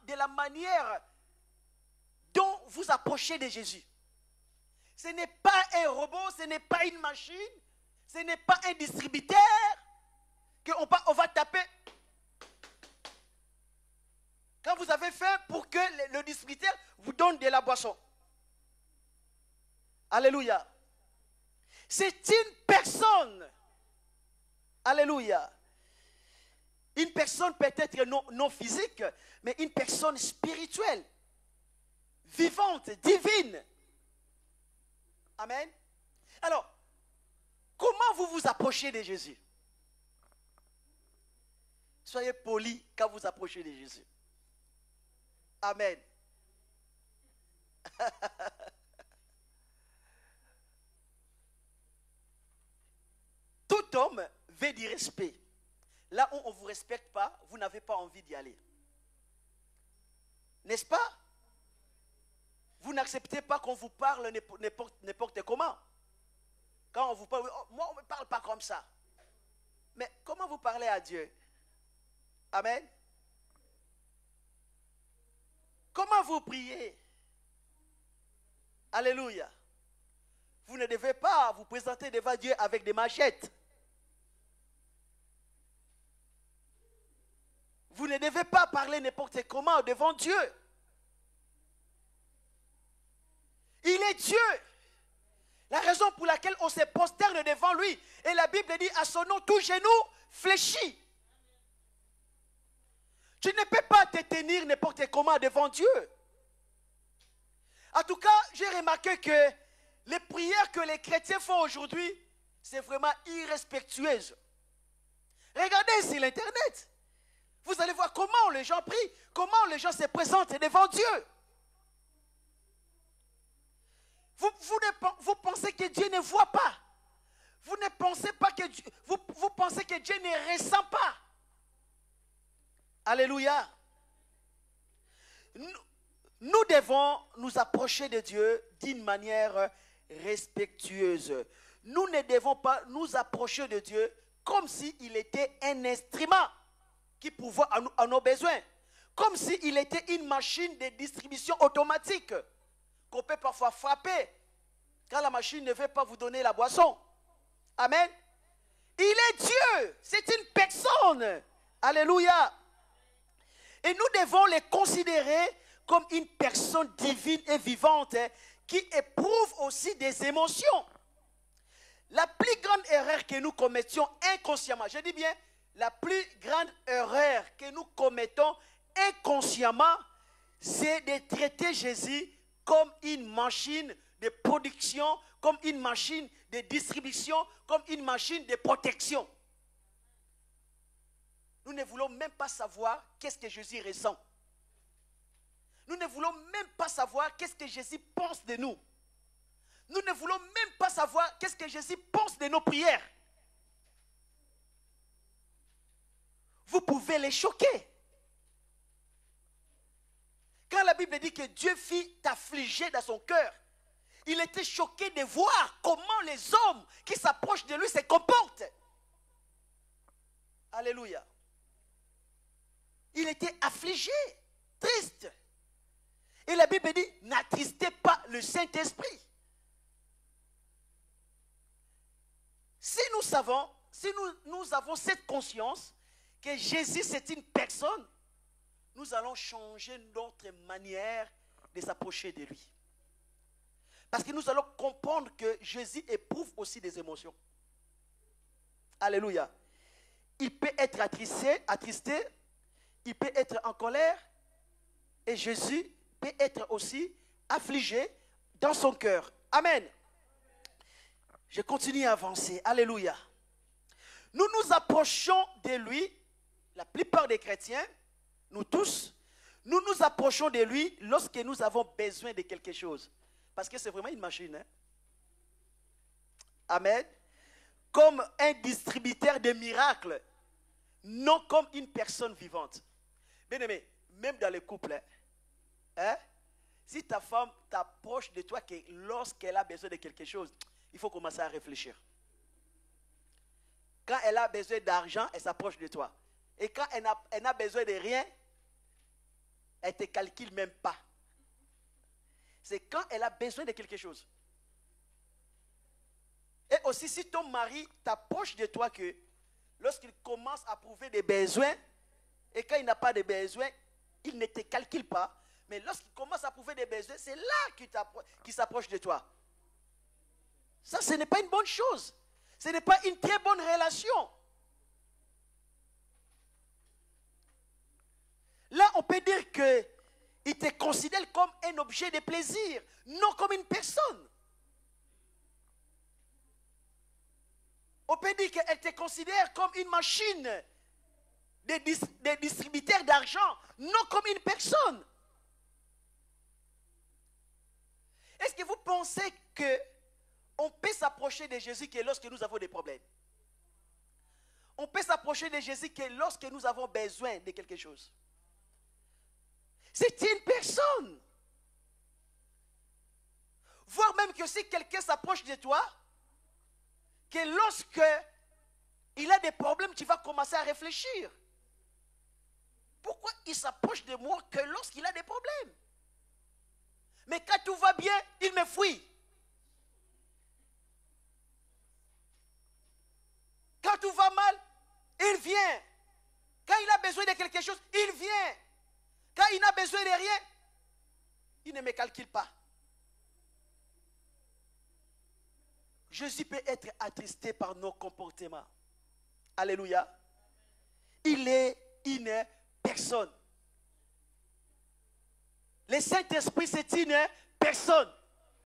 de la manière dont vous approchez de Jésus. Ce n'est pas un robot, ce n'est pas une machine, ce n'est pas un distributeur qu'on va taper. Quand vous avez faim pour que le distributeur vous donne de la boisson. Alléluia. C'est une personne. Alléluia. Une personne peut-être non physique, mais une personne spirituelle, vivante, divine. Amen. Alors, comment vous vous approchez de Jésus? Soyez polis quand vous approchez de Jésus. Amen. Tout homme veut du respect. Là où on ne vous respecte pas, vous n'avez pas envie d'y aller. N'est-ce pas? Vous n'acceptez pas qu'on vous parle n'importe comment. Quand on vous parle, oh, moi on ne me parle pas comme ça. Mais comment vous parlez à Dieu? Amen. Comment vous priez? Alléluia. Vous ne devez pas vous présenter devant Dieu avec des machettes. Vous ne devez pas parler n'importe comment devant Dieu. Il est Dieu. La raison pour laquelle on se prosterne devant lui. Et la Bible dit à son nom, tout genou fléchit. Tu ne peux pas te tenir n'importe comment devant Dieu. En tout cas, j'ai remarqué que les prières que les chrétiens font aujourd'hui, c'est vraiment irrespectueuse. Regardez sur l'internet. Vous allez voir comment les gens prient, comment les gens se présentent devant Dieu. Vous pensez que Dieu ne voit pas. Vous ne pensez pas que Dieu, vous pensez que Dieu ne ressent pas. Alléluia. Nous devons nous approcher de Dieu d'une manière respectueuse. Nous ne devons pas nous approcher de Dieu comme s'il était un instrument qui pourvoit à nos besoins. Comme s'il était une machine de distribution automatique qu'on peut parfois frapper quand la machine ne veut pas vous donner la boisson. Amen. Il est Dieu. C'est une personne. Alléluia. Et nous devons les considérer comme une personne divine et vivante qui éprouve aussi des émotions. La plus grande erreur que nous commettions inconsciemment, je dis bien, la plus grande erreur que nous commettons inconsciemment, c'est de traiter Jésus comme une machine de production, comme une machine de distribution, comme une machine de protection. Nous ne voulons même pas savoir qu'est-ce que Jésus ressent. Nous ne voulons même pas savoir qu'est-ce que Jésus pense de nous. Nous ne voulons même pas savoir qu'est-ce que Jésus pense de nos prières. Vous pouvez les choquer. Quand la Bible dit que Dieu fit affliger dans son cœur, il était choqué de voir comment les hommes qui s'approchent de lui se comportent. Alléluia. Il était affligé, triste. Et la Bible dit, n'attristez pas le Saint-Esprit. Si nous avons cette conscience que Jésus c'est une personne, nous allons changer notre manière de s'approcher de lui. Parce que nous allons comprendre que Jésus éprouve aussi des émotions. Alléluia. Il peut être attristé, il peut être en colère, et Jésus peut être aussi affligé dans son cœur. Amen. Je continue à avancer. Alléluia. Nous nous approchons de lui, la plupart des chrétiens, nous tous, nous nous approchons de lui lorsque nous avons besoin de quelque chose. Parce que c'est vraiment une machine. Hein? Amen. Comme un distributeur de miracles, non comme une personne vivante. Bien aimé, même dans les couples, hein, si ta femme t'approche de toi lorsqu'elle a besoin de quelque chose, il faut commencer à réfléchir. Quand elle a besoin d'argent, elle s'approche de toi. Et quand elle n'a besoin de rien, Elle ne te calcule même pas. C'est quand elle a besoin de quelque chose. Et aussi, si ton mari t'approche de toi, que lorsqu'il commence à prouver des besoins, et quand il n'a pas de besoins, il ne te calcule pas. Mais lorsqu'il commence à prouver des besoins, c'est là qu'il s'approche de toi. Ça, ce n'est pas une bonne chose. Ce n'est pas une très bonne relation. Là, on peut dire qu'il te considère comme un objet de plaisir, non comme une personne. On peut dire qu'elle te considère comme une machine de distributeur d'argent, non comme une personne. Est-ce que vous pensez qu'on peut s'approcher de Jésus que lorsque nous avons des problèmes? On peut s'approcher de Jésus que lorsque nous avons besoin de quelque chose. C'est une personne. Voire même que si quelqu'un s'approche de toi, que lorsque il a des problèmes, tu vas commencer à réfléchir. Pourquoi il s'approche de moi que lorsqu'il a des problèmes? Mais quand tout va bien, il me fuit. Quand tout va mal, il vient. Quand il a besoin de quelque chose, il vient. Quand il n'a besoin de rien, il ne me calcule pas. Jésus peut être attristé par nos comportements. Alléluia. Il est une personne. Le Saint-Esprit, c'est une personne.